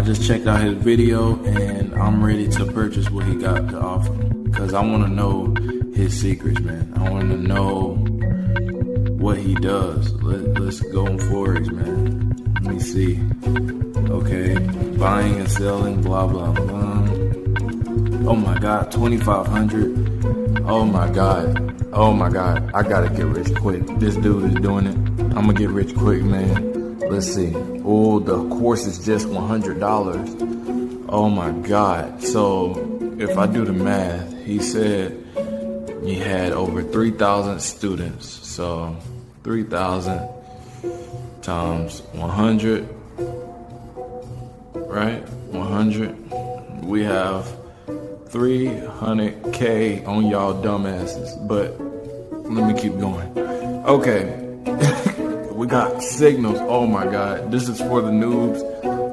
just checked out his video and I'm ready to purchase what he got to offer, because I want to know his secrets, man. I want to know what he does. Let's go on Forex, man. Let me see. Okay, buying and selling, blah blah blah. Oh my God, 2,500. Oh my God. Oh my God. I gotta get rich quick. This dude is doing it. I'm gonna get rich quick, man. Let's see. Oh, the course is just $100. Oh my God. So if I do the math, he said he had over 3,000 students. So 3,000 times 100, right? 100. We have 300K on y'all dumbasses. But let me keep going. Okay. We got signals. Oh my God. This is for the noobs.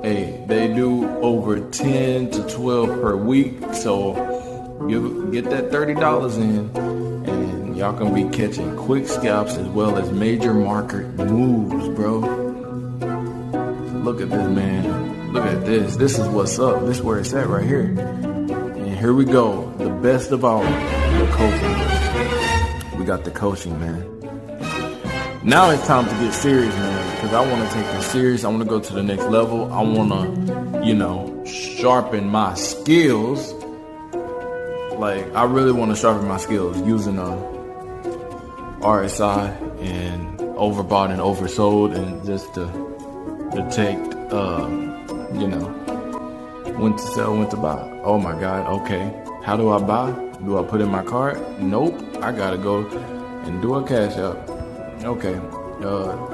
Hey, they do over 10 to 12 per week. So get that $30 in and y'all can be catching quick scalps as well as major market moves, bro. Look at this, man. Look at this. This is what's up. This is where it's at right here. And here we go. The best of all, the coaching. We got the coaching, man. Now it's time to get serious, man, because I want to take this serious. I want to go to the next level. I want to, sharpen my skills. Like, I really want to sharpen my skills using RSI and overbought and oversold, and just to detect, when to sell, when to buy. Oh my God. Okay. How do I buy? Do I put in my card? Nope. I got to go and do a cash out. Okay,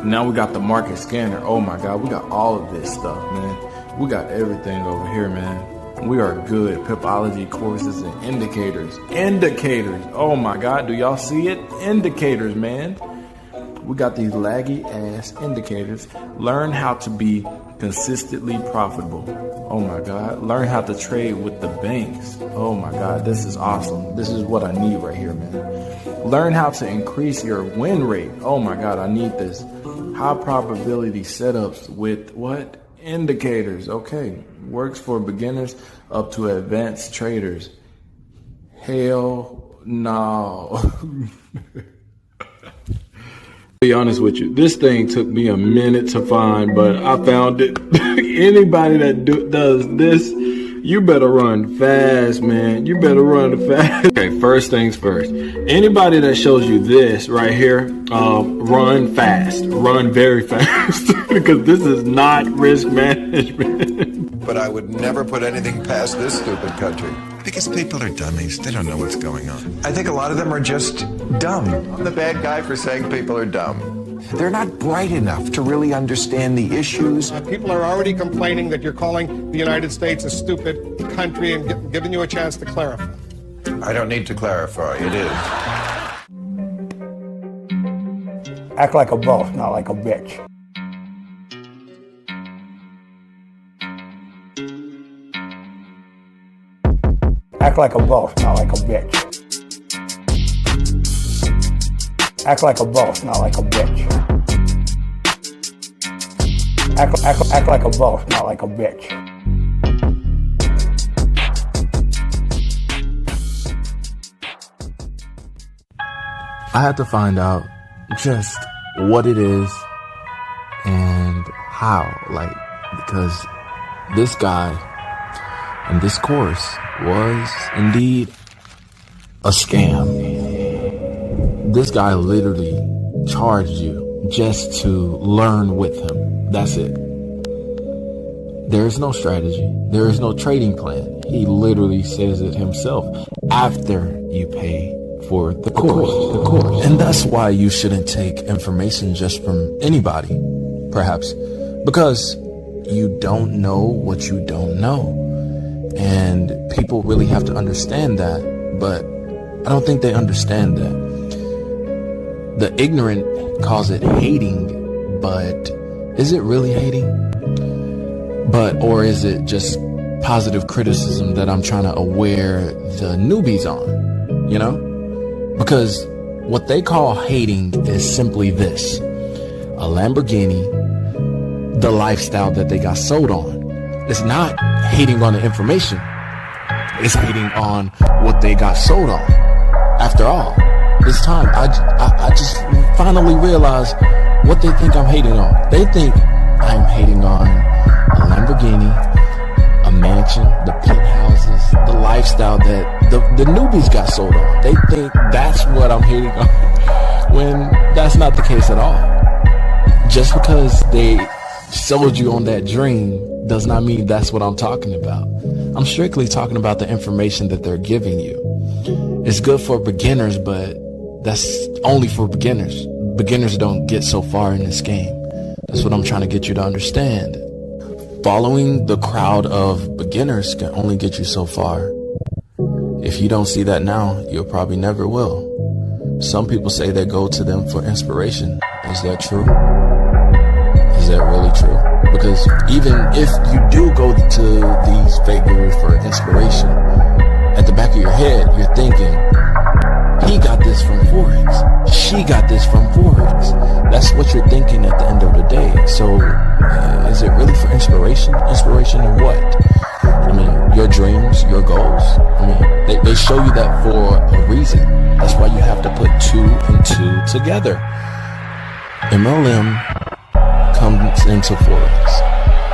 now we got the market scanner. Oh my God, we got all of this stuff, man. We got everything over here, man. We are good. Pipology courses and indicators. Indicators. Oh my God, do y'all see it? Indicators, man. We got these laggy ass indicators. Learn how to be consistently profitable. Oh my God. Learn how to trade with the banks. Oh my God, this is awesome. This is what I need right here, man. Learn how to increase your win rate. Oh my God, I need this. High probability setups with what? Indicators. Okay. Works for beginners up to advanced traders. Hell no. Be honest with you, this thing took me a minute to find, but I found it. Anybody that does this, you better run fast, man. You better run fast. Okay, first things first. Anybody that shows you this right here, run fast. Run very fast. Because this is not risk management. But I would never put anything past this stupid country. Because people are dummies. They don't know what's going on. I think a lot of them are just dumb. I'm the bad guy for saying people are dumb. They're not bright enough to really understand the issues. People are already complaining that you're calling the United States a stupid country and giving you a chance to clarify. I don't need to clarify. It is. Act like a boss, not like a bitch. Act like a boss, not like a bitch. Act like a boss, not like a bitch. Act like a boss, not like a bitch. I had to find out just what it is and how, because this guy in this course was indeed a scam. This guy literally charged you just to learn with him. That's it. There is no strategy. There is no trading plan. He literally says it himself after you pay for the course. And that's why you shouldn't take information just from anybody, perhaps, because you don't know what you don't know. And people really have to understand that, but I don't think they understand that. The ignorant calls it hating, but is it really hating? Or is it just positive criticism that I'm trying to aware the newbies on, Because what they call hating is simply this: a Lamborghini, the lifestyle that they got sold on. It's not hating on the information. It's hating on what they got sold on. After all, this time, I just finally realized what they think I'm hating on. They think I'm hating on a Lamborghini, a mansion, the penthouses, the lifestyle that the newbies got sold on. They think that's what I'm hating on, when that's not the case at all. Just because they sold you on that dream does not mean that's what I'm talking about. I'm strictly talking about the information that they're giving you. It's good for beginners, but that's only for beginners. Beginners don't get so far in this game. That's what I'm trying to get you to understand. Following the crowd of beginners can only get you so far. If you don't see that now, you'll probably never will. Some people say they go to them for inspiration. Is that true? Is that really true? Because even if you do go to these fake gurus for inspiration, at the back of your head, you're thinking, he got this from Forex. She got this from Forex. That's what you're thinking at the end of the day. So, is it really for inspiration? Inspiration in what? I mean, your dreams, your goals. I mean, they show you that for a reason. That's why you have to put 2 and 2 together. MLM comes into Forex.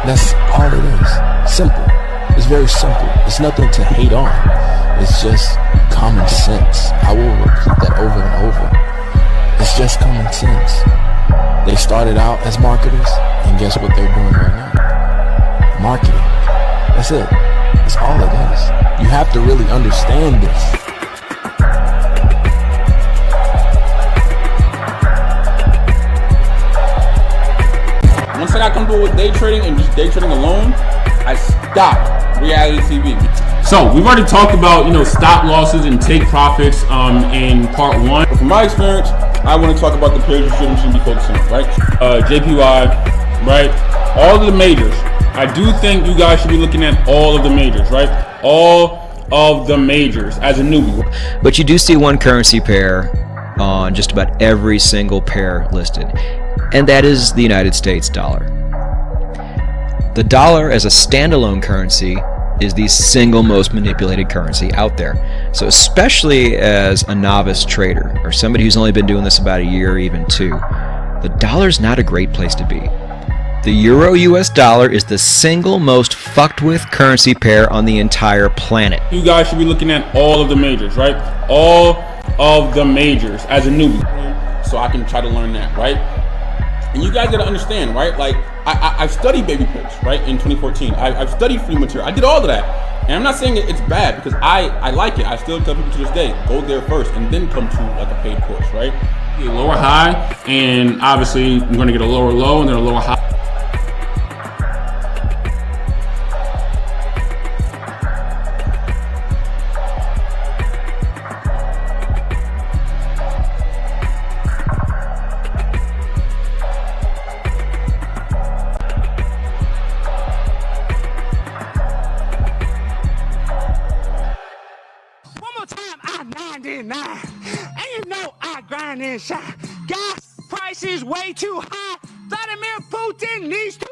That's all it is. Simple. It's very simple. It's nothing to hate on. It's just common sense. I will repeat that over and over. It's just common sense. They started out as marketers, and guess what they're doing right now? Marketing. That's it. That's all it is. You have to really understand this. Once I got comfortable with day trading and just day trading alone, I stopped reality TV. So we've already talked about, stop losses and take profits in part 1. But from my experience, I want to talk about the pairs you shouldn't be focusing on, right? JPY, right? All of the majors. I do think you guys should be looking at all of the majors, right? All of the majors as a newbie. But you do see one currency pair on just about every single pair listed, and that is the United States dollar. The dollar as a standalone currency is the single most manipulated currency out there. So especially as a novice trader or somebody who's only been doing this about a year or even 2, the dollar's not a great place to be. The Euro US dollar is the single most fucked with currency pair on the entire planet. You guys should be looking at all of the majors, right? All of the majors as a newbie. So I can try to learn that, right? And you guys gotta understand, right? Like, I've studied baby pips, right, in 2014. I've studied free material. I did all of that. And I'm not saying it's bad, because I like it. I still tell people to this day, go there first and then come to like a paid course, right? A lower high, and obviously you're gonna get a lower low and then a lower high. Gas prices way too high. Vladimir Putin needs to